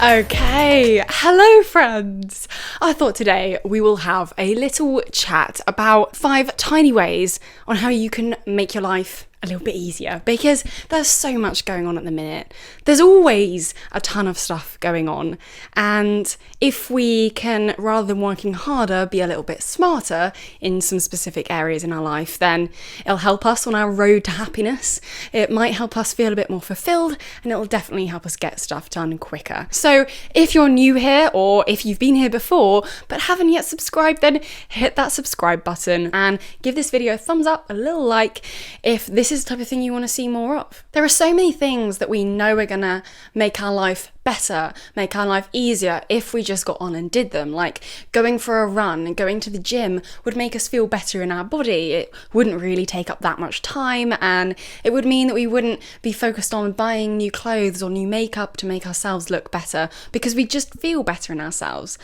Okay, hello friends! I thought today we will have a little chat about 5 tiny ways on how you can make your life a little bit easier, because there's so much going on at the minute. There's always a ton of stuff going on, and if we can, rather than working harder, be a little bit smarter in some specific areas in our life, then it'll help us on our road to happiness. It might help us feel a bit more fulfilled, and it'll definitely help us get stuff done quicker. So if you're new here, or if you've been here before but haven't yet subscribed, then hit that subscribe button and give this video a thumbs up, a little like, if this is the type of thing you want to see more of. There are so many things that we know are gonna make our life better, make our life easier if we just got on and did them. Like going for a run and going to the gym would make us feel better in our body. It wouldn't really take up that much time, and it would mean that we wouldn't be focused on buying new clothes or new makeup to make ourselves look better, because we just feel better in ourselves.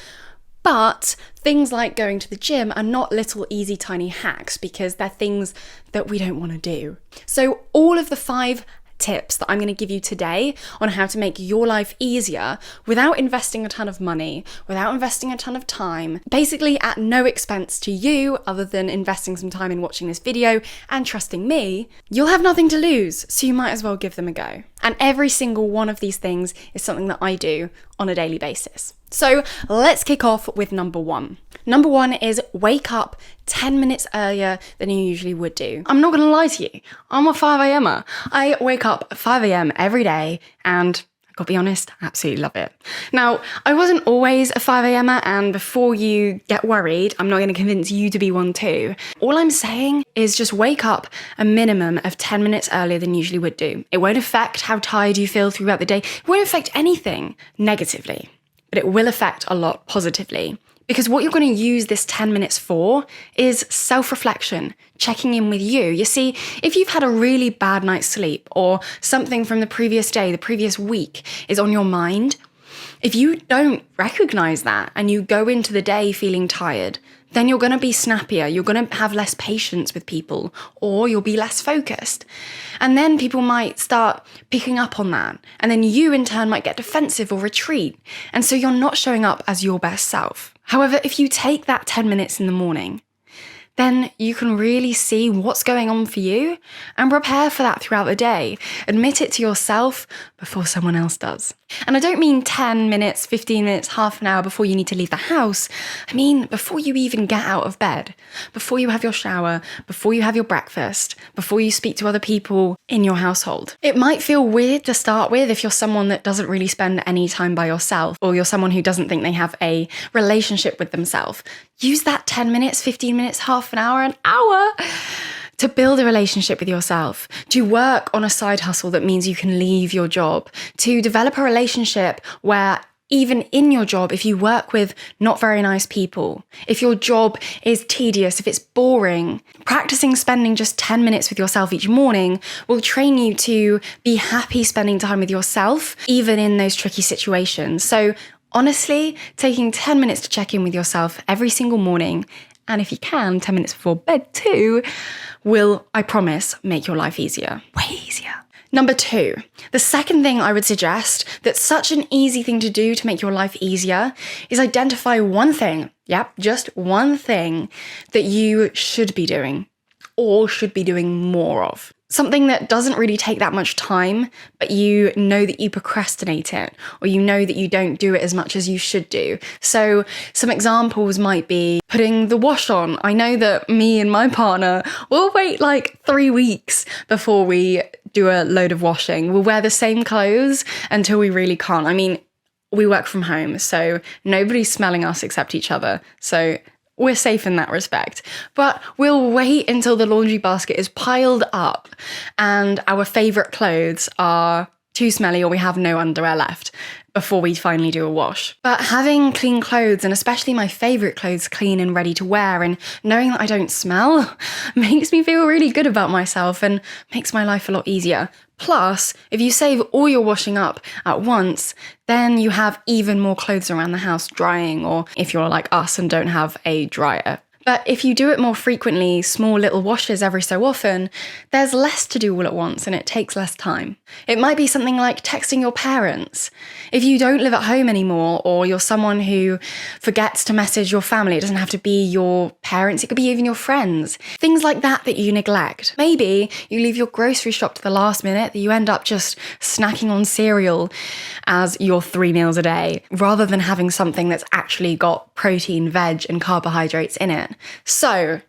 But things like going to the gym are not little easy tiny hacks, because they're things that we don't want to do. So all of the 5 tips that I'm going to give you today on how to make your life easier without investing a ton of money, without investing a ton of time, basically at no expense to you other than investing some time in watching this video and trusting me, you'll have nothing to lose, so you might as well give them a go. And every single one of these things is something that I do on a daily basis. So let's kick off with number 1. Number 1 is wake up 10 minutes earlier than you usually would do. I'm not gonna lie to you, I'm a 5 a.m-er. I wake up at 5 a.m. every day, and I gotta be honest, I absolutely love it. Now, I wasn't always a 5 a.m-er, and before you get worried, I'm not gonna convince you to be one too. All I'm saying is just wake up a minimum of 10 minutes earlier than you usually would do. It won't affect how tired you feel throughout the day. It won't affect anything negatively, but it will affect a lot positively. Because what you're going to use this 10 minutes for is self-reflection, checking in with you. You see, if you've had a really bad night's sleep, or something from the previous day, the previous week is on your mind, if you don't recognize that and you go into the day feeling tired, then you're going to be snappier, you're going to have less patience with people, or you'll be less focused. And then people might start picking up on that, and then you in turn might get defensive or retreat, and so you're not showing up as your best self. However, if you take that 10 minutes in the morning, then you can really see what's going on for you and prepare for that throughout the day. Admit it to yourself before someone else does. And I don't mean 10 minutes, 15 minutes, half an hour before you need to leave the house. I mean before you even get out of bed, before you have your shower, before you have your breakfast, before you speak to other people in your household. It might feel weird to start with if you're someone that doesn't really spend any time by yourself, or you're someone who doesn't think they have a relationship with themselves. Use that 10 minutes, 15 minutes, half an hour to build a relationship with yourself, to work on a side hustle that means you can leave your job, to develop a relationship where even in your job, if you work with not very nice people, if your job is tedious, if it's boring, practicing spending just 10 minutes with yourself each morning will train you to be happy spending time with yourself, even in those tricky situations. So honestly, taking 10 minutes to check in with yourself every single morning, and if you can, 10 minutes before bed too, will, I promise, make your life easier. Way easier. Number 2, the second thing I would suggest that's such an easy thing to do to make your life easier is identify one thing, just one thing that you should be doing or should be doing more of. Something that doesn't really take that much time, but you know that you procrastinate it, or you know that you don't do it as much as you should do. So some examples might be putting the wash on. I know that me and my partner will wait like 3 weeks before we do a load of washing. We'll wear the same clothes until we really can't. I mean, we work from home, so nobody's smelling us except each other. So we're safe in that respect. But we'll wait until the laundry basket is piled up and our favourite clothes are too smelly or we have no underwear left before we finally do a wash. But having clean clothes, and especially my favourite clothes clean and ready to wear, and knowing that I don't smell makes me feel really good about myself and makes my life a lot easier. Plus, if you save all your washing up at once, then you have even more clothes around the house drying, or if you're like us and don't have a dryer, But if you do it more frequently, small little washes every so often, there's less to do all at once and it takes less time. It might be something like texting your parents. If you don't live at home anymore, or you're someone who forgets to message your family, it doesn't have to be your parents, it could be even your friends. Things like that you neglect. Maybe you leave your grocery shop to the last minute, that you end up just snacking on cereal as your 3 meals a day, rather than having something that's actually got protein, veg, and carbohydrates in it. So,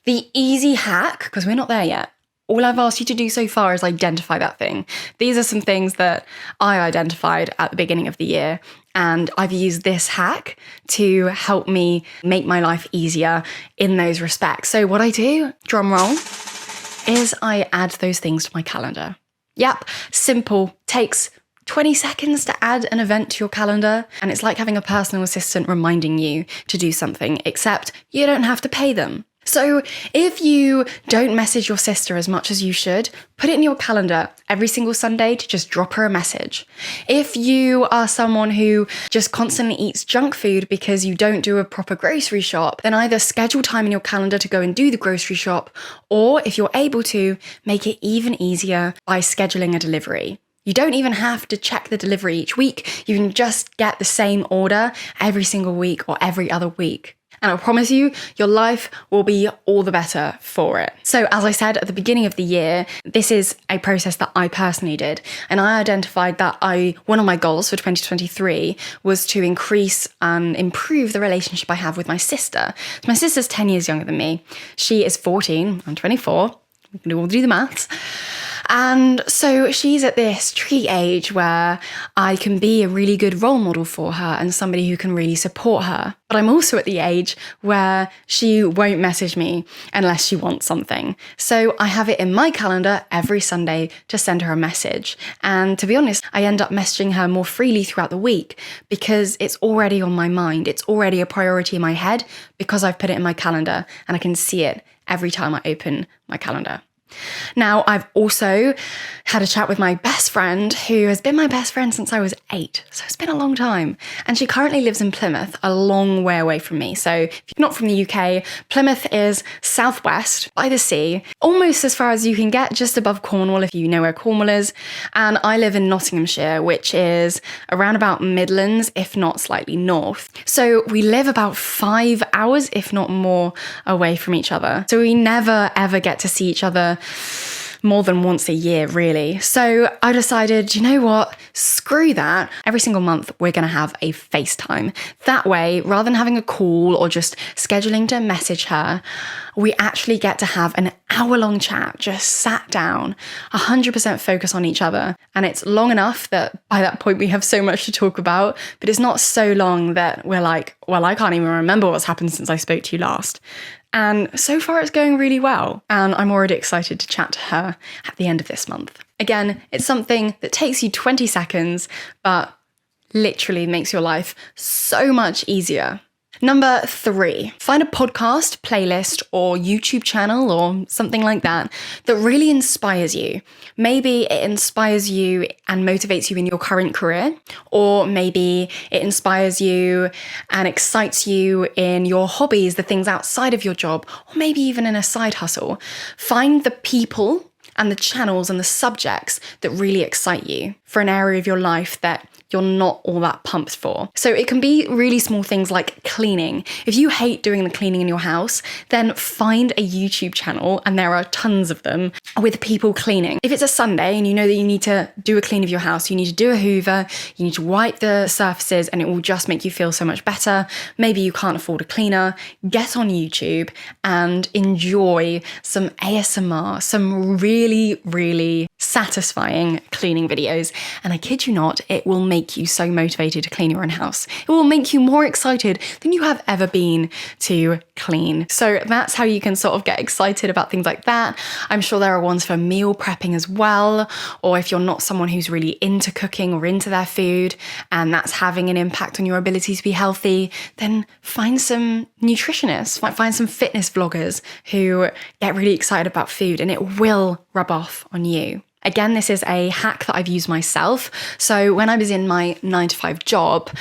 the easy hack, because we're not there yet, all I've asked you to do so far is identify that thing. These are some things that I identified at the beginning of the year, and I've used this hack to help me make my life easier in those respects. So what I do, drum roll, is I add those things to my calendar. Yep, simple, takes 20 seconds to add an event to your calendar, and it's like having a personal assistant reminding you to do something, except you don't have to pay them. So if you don't message your sister as much as you should, put it in your calendar every single Sunday to just drop her a message. If you are someone who just constantly eats junk food because you don't do a proper grocery shop, then either schedule time in your calendar to go and do the grocery shop, or if you're able to, make it even easier by scheduling a delivery. You don't even have to check the delivery each week. You can just get the same order every single week or every other week. And I promise you, your life will be all the better for it. So as I said at the beginning of the year, this is a process that I personally did. And I identified that one of my goals for 2023 was to increase and improve the relationship I have with my sister. So my sister's 10 years younger than me. She is 14, I'm 24. We can all do the maths. And so she's at this tricky age where I can be a really good role model for her and somebody who can really support her. But I'm also at the age where she won't message me unless she wants something. So I have it in my calendar every Sunday to send her a message. And to be honest, I end up messaging her more freely throughout the week because it's already on my mind. It's already a priority in my head because I've put it in my calendar and I can see it every time I open my calendar. Now, I've also had a chat with my best friend, who has been my best friend since I was 8. So it's been a long time. And she currently lives in Plymouth, a long way away from me. So if you're not from the UK, Plymouth is southwest by the sea, almost as far as you can get, just above Cornwall, if you know where Cornwall is. And I live in Nottinghamshire, which is around about Midlands, if not slightly north. So we live about 5 hours, if not more, away from each other. So we never, ever get to see each other more than once a year, really. So I decided, you know what? Screw that. Every single month, we're going to have a FaceTime. That way, rather than having a call or just scheduling to message her, we actually get to have an hour-long chat, just sat down, 100% focus on each other. And it's long enough that by that point, we have so much to talk about, but it's not so long that we're like, well, I can't even remember what's happened since I spoke to you last. And so far it's going really well. And I'm already excited to chat to her at the end of this month. Again, it's something that takes you 20 seconds, but literally makes your life so much easier. Number 3, find a podcast, playlist, or YouTube channel or something like that that really inspires you. Maybe it inspires you and motivates you in your current career, or maybe it inspires you and excites you in your hobbies, the things outside of your job, or maybe even in a side hustle. Find the people and the channels and the subjects that really excite you for an area of your life that you're not all that pumped for. So it can be really small things like cleaning. If you hate doing the cleaning in your house, then find a YouTube channel, and there are tons of them, with people cleaning. If it's a Sunday and you know that you need to do a clean of your house, you need to do a hoover, you need to wipe the surfaces, and it will just make you feel so much better. Maybe you can't afford a cleaner. Get on YouTube and enjoy some ASMR, some really, really satisfying cleaning videos. And I kid you not, it will make you so motivated to clean your own house. It will make you more excited than you have ever been to clean. So that's how you can sort of get excited about things like that. I'm sure there are ones for meal prepping as well, or if you're not someone who's really into cooking or into their food, and that's having an impact on your ability to be healthy, then find some nutritionists, find some fitness vloggers who get really excited about food, and it will rub off on you. Again, this is a hack that I've used myself. So when I was in my 9-to-5 job,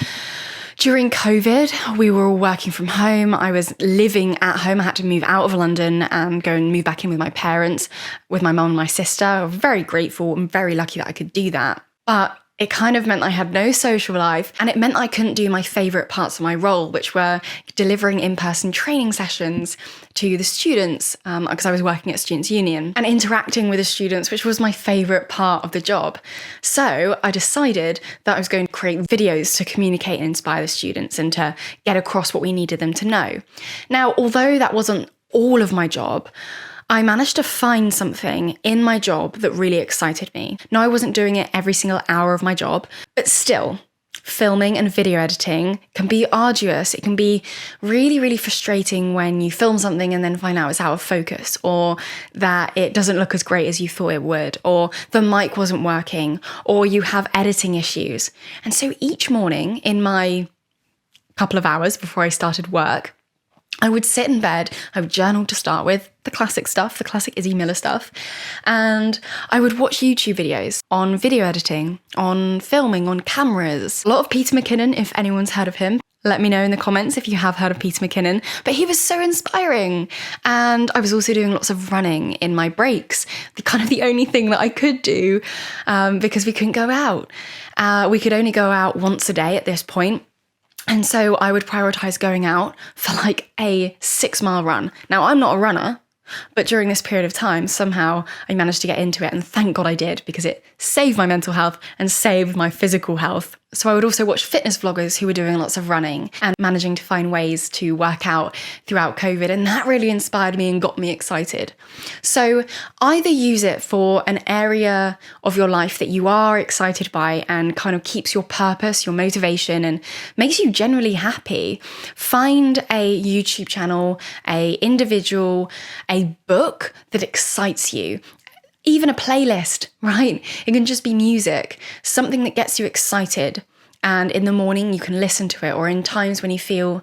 During COVID, we were all working from home. I was living at home. I had to move out of London and go and move back in with my parents, with my mum and my sister. I'm very grateful and very lucky that I could do that. But it kind of meant I had no social life, and it meant I couldn't do my favourite parts of my role, which were delivering in-person training sessions to the students, because I was working at Students' Union, and interacting with the students, which was my favourite part of the job. So I decided that I was going to create videos to communicate and inspire the students and to get across what we needed them to know. Now, although that wasn't all of my job, I managed to find something in my job that really excited me. Now, I wasn't doing it every single hour of my job, but still, filming and video editing can be arduous. It can be really, really frustrating when you film something and then find out it's out of focus, or that it doesn't look as great as you thought it would, or the mic wasn't working, or you have editing issues. And so each morning in my couple of hours before I started work, I would sit in bed, I would journal to start with, the classic stuff, the classic Izzy Miller stuff, and I would watch YouTube videos on video editing, on filming, on cameras. A lot of Peter McKinnon, if anyone's heard of him. Let me know in the comments if you have heard of Peter McKinnon, but he was so inspiring. And I was also doing lots of running in my breaks, the only thing that I could do, because we couldn't go out. We could only go out once a day at this point. And so I would prioritize going out for like a 6-mile run. Now, I'm not a runner, but during this period of time, somehow I managed to get into it. And thank God I did, because it saved my mental health and saved my physical health. So I would also watch fitness vloggers who were doing lots of running and managing to find ways to work out throughout COVID. And that really inspired me and got me excited. So either use it for an area of your life that you are excited by and kind of keeps your purpose, your motivation, and makes you generally happy. Find a YouTube channel, a individual, a book that excites you. Even a playlist, right? It can just be music, something that gets you excited. And in the morning, you can listen to it. Or in times when you feel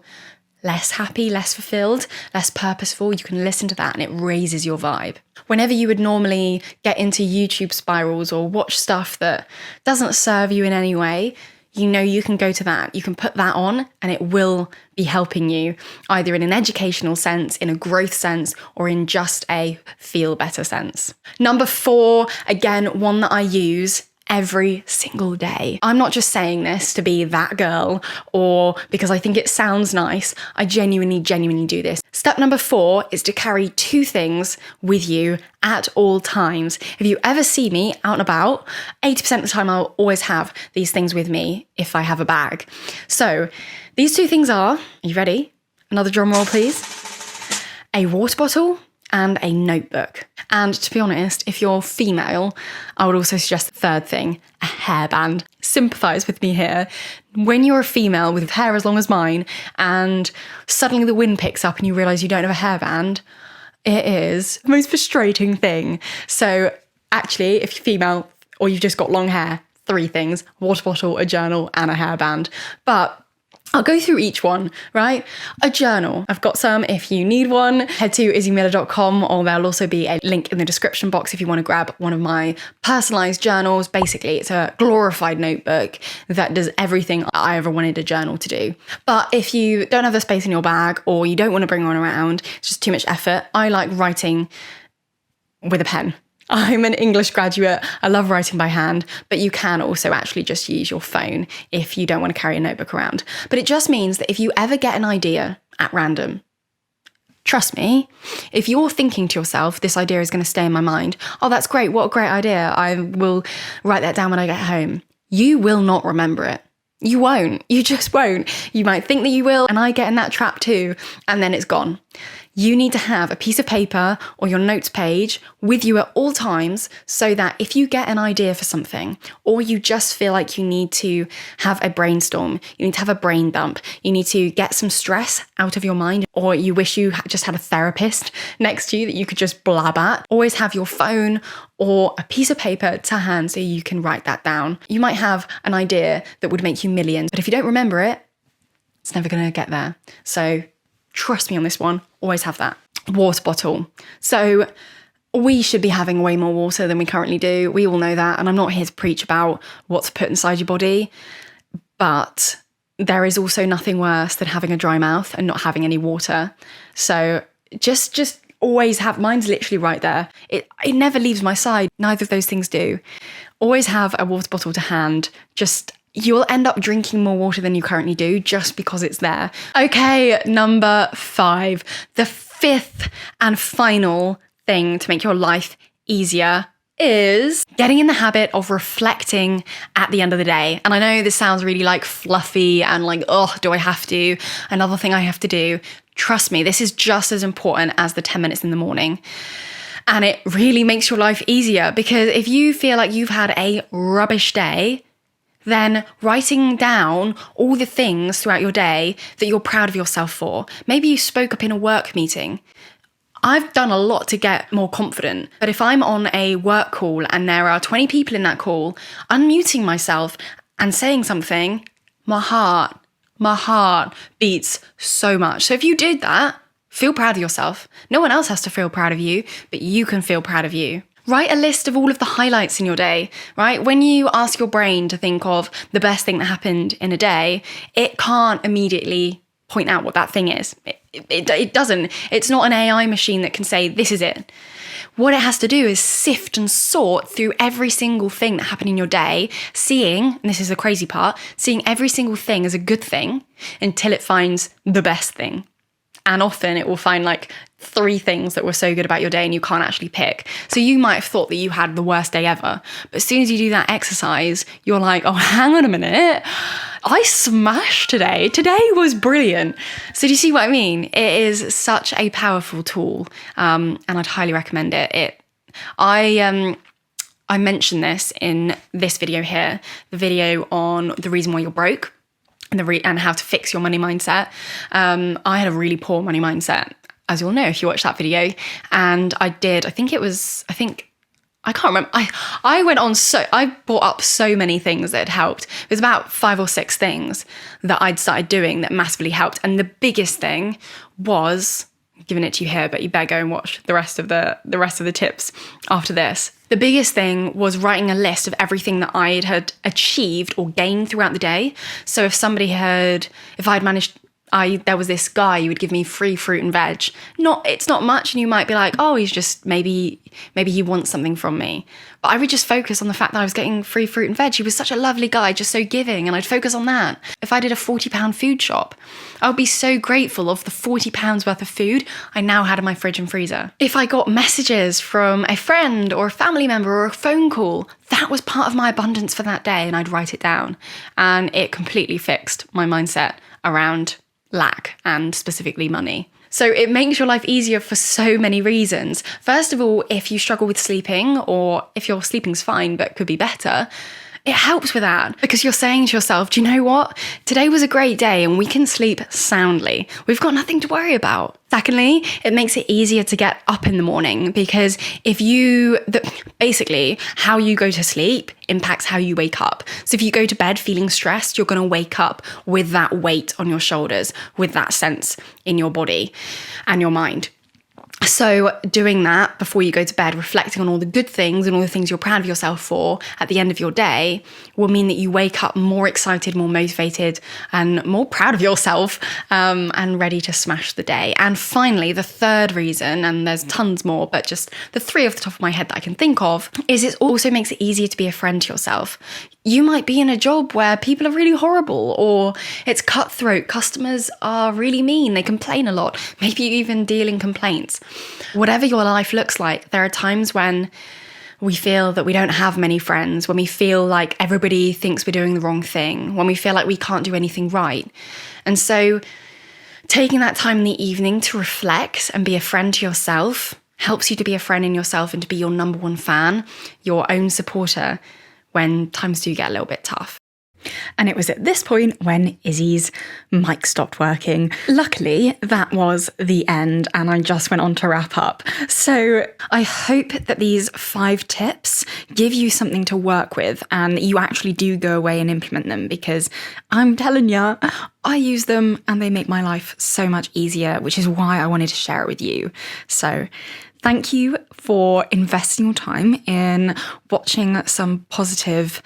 less happy, less fulfilled, less purposeful, you can listen to that and it raises your vibe. Whenever you would normally get into YouTube spirals or watch stuff that doesn't serve you in any way, you know you can go to that. You can put that on and it will be helping you either in an educational sense, in a growth sense, or in just a feel better sense. Number 4, again, one that I use every single day. I'm not just saying this to be that girl or because I think it sounds nice. I genuinely do this. Step number 4 is to carry 2 things with you at all times. If you ever see me out and about, 80% of the time I'll always have these things with me if I have a bag. So these 2 things are you ready? Another drum roll, please. A water bottle and a notebook. And to be honest, if you're female, I would also suggest the third thing, a hairband. Sympathise with me here. When you're a female with hair as long as mine and suddenly the wind picks up and you realise you don't have a hairband, it is the most frustrating thing. So actually, if you're female or you've just got long hair, 3 things, a water bottle, a journal and a hairband. But I'll go through each one, right? A journal. I've got some if you need one. Head to izzymiller.com, or there'll also be a link in the description box if you want to grab one of my personalised journals. Basically, it's a glorified notebook that does everything I ever wanted a journal to do. But if you don't have the space in your bag or you don't want to bring one around, it's just too much effort, I like writing with a pen. I'm an English graduate. I love writing by hand, but you can also actually just use your phone if you don't want to carry a notebook around. But it just means that if you ever get an idea at random, trust me, if you're thinking to yourself, this idea is going to stay in my mind. Oh, that's great. What a great idea. I will write that down when I get home. You will not remember it. You won't. You just won't. You might think that you will, and I get in that trap too, and then it's gone. You need to have a piece of paper or your notes page with you at all times so that if you get an idea for something or you just feel like you need to have a brainstorm, you need to have a brain dump, you need to get some stress out of your mind, or you wish you just had a therapist next to you that you could just blab at, always have your phone or a piece of paper to hand so you can write that down. You might have an idea that would make you millions, but if you don't remember it, it's never going to get there. So trust me on this one, always have that. Water bottle. So we should be having way more water than we currently do. We all know that. And I'm not here to preach about what to put inside your body, but there is also nothing worse than having a dry mouth and not having any water. So just always have, mine's literally right there. It never leaves my side. Neither of those things do. Always have a water bottle to hand. You'll end up drinking more water than you currently do just because it's there. Okay, number 5. The 5th and final thing to make your life easier is getting in the habit of reflecting at the end of the day. And I know this sounds really like fluffy and like, oh, do I have to? Another thing I have to do. Trust me, this is just as important as the 10 minutes in the morning. And it really makes your life easier, because if you feel like you've had a rubbish day, then writing down all the things throughout your day that you're proud of yourself for. Maybe you spoke up in a work meeting. I've done a lot to get more confident, but if I'm on a work call and there are 20 people in that call, unmuting myself and saying something, my heart beats so much. So if you did that, feel proud of yourself. No one else has to feel proud of you, but you can feel proud of you. Write a list of all of the highlights in your day, right? When you ask your brain to think of the best thing that happened in a day, it can't immediately point out what that thing is. It doesn't. It's not an AI machine that can say, this is it. What it has to do is sift and sort through every single thing that happened in your day, seeing, and this is the crazy part, seeing every single thing as a good thing until it finds the best thing. And often it will find like 3 things that were so good about your day and you can't actually pick. So you might have thought that you had the worst day ever. But as soon as you do that exercise, you're like, oh, hang on a minute. I smashed today. Today was brilliant. So do you see what I mean? It is such a powerful tool, and I'd highly recommend it. I mentioned this in this video here, the video on the reason why you're broke and how to fix your money mindset. I had a really poor money mindset, as you'll know if you watch that video, and I can't remember. I brought up so many things that had helped. It was about 5 or 6 things that I'd started doing that massively helped. And the biggest thing was, I'm giving it to you here, but you better go and watch the rest of the tips after this. The biggest thing was writing a list of everything that I had achieved or gained throughout the day. So if there was this guy who would give me free fruit and veg. It's not much, and you might be like, oh, he's just, maybe he wants something from me. But I would just focus on the fact that I was getting free fruit and veg. He was such a lovely guy, just so giving, and I'd focus on that. If I did a £40 food shop, I would be so grateful of the £40 worth of food I now had in my fridge and freezer. If I got messages from a friend or a family member or a phone call, that was part of my abundance for that day, and I'd write it down. And it completely fixed my mindset around lack, and specifically money. So it makes your life easier for so many reasons. First of all, if you struggle with sleeping, or if your sleeping's fine but could be better, it helps with that, because you're saying to yourself, do you know what? Today was a great day and we can sleep soundly. We've got nothing to worry about. Secondly, it makes it easier to get up in the morning, because basically how you go to sleep impacts how you wake up. So if you go to bed feeling stressed, you're going to wake up with that weight on your shoulders, with that sense in your body and your mind. So doing that before you go to bed, reflecting on all the good things and all the things you're proud of yourself for at the end of your day, will mean that you wake up more excited, more motivated, and more proud of yourself, and ready to smash the day. And finally, the third reason, and there's tons more, but just the 3 off the top of my head that I can think of, is it also makes it easier to be a friend to yourself. You might be in a job where people are really horrible, or it's cutthroat. Customers are really mean. They complain a lot. Maybe you even deal in complaints. Whatever your life looks like, there are times when we feel that we don't have many friends, when we feel like everybody thinks we're doing the wrong thing, when we feel like we can't do anything right. And so taking that time in the evening to reflect and be a friend to yourself helps you to be a friend in yourself and to be your number 1 fan, your own supporter, when times do get a little bit tough. And it was at this point when Izzy's mic stopped working. Luckily, that was the end, and I just went on to wrap up. So I hope that these 5 tips give you something to work with and that you actually do go away and implement them, because I'm telling you, I use them and they make my life so much easier, which is why I wanted to share it with you. So Thank you for investing your time in watching some positive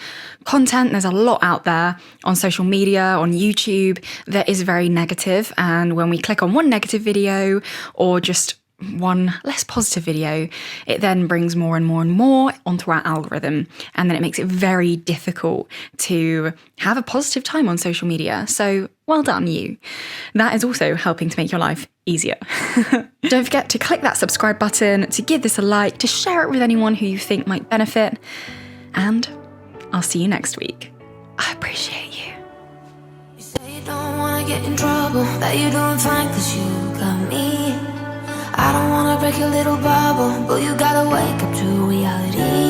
content. There's a lot out there on social media, on YouTube, that is very negative. And when we click on one negative video or just one less positive video, it then brings more and more and more onto our algorithm. And then it makes it very difficult to have a positive time on social media. So well done, you. That is also helping to make your life easier. Don't forget to click that subscribe button, to give this a like, to share it with anyone who you think might benefit. And I'll see you next week. I appreciate you. You say you don't wanna get in trouble, that you're doing fine 'cause you got me. I don't wanna break your little bubble, but you gotta wake up to reality.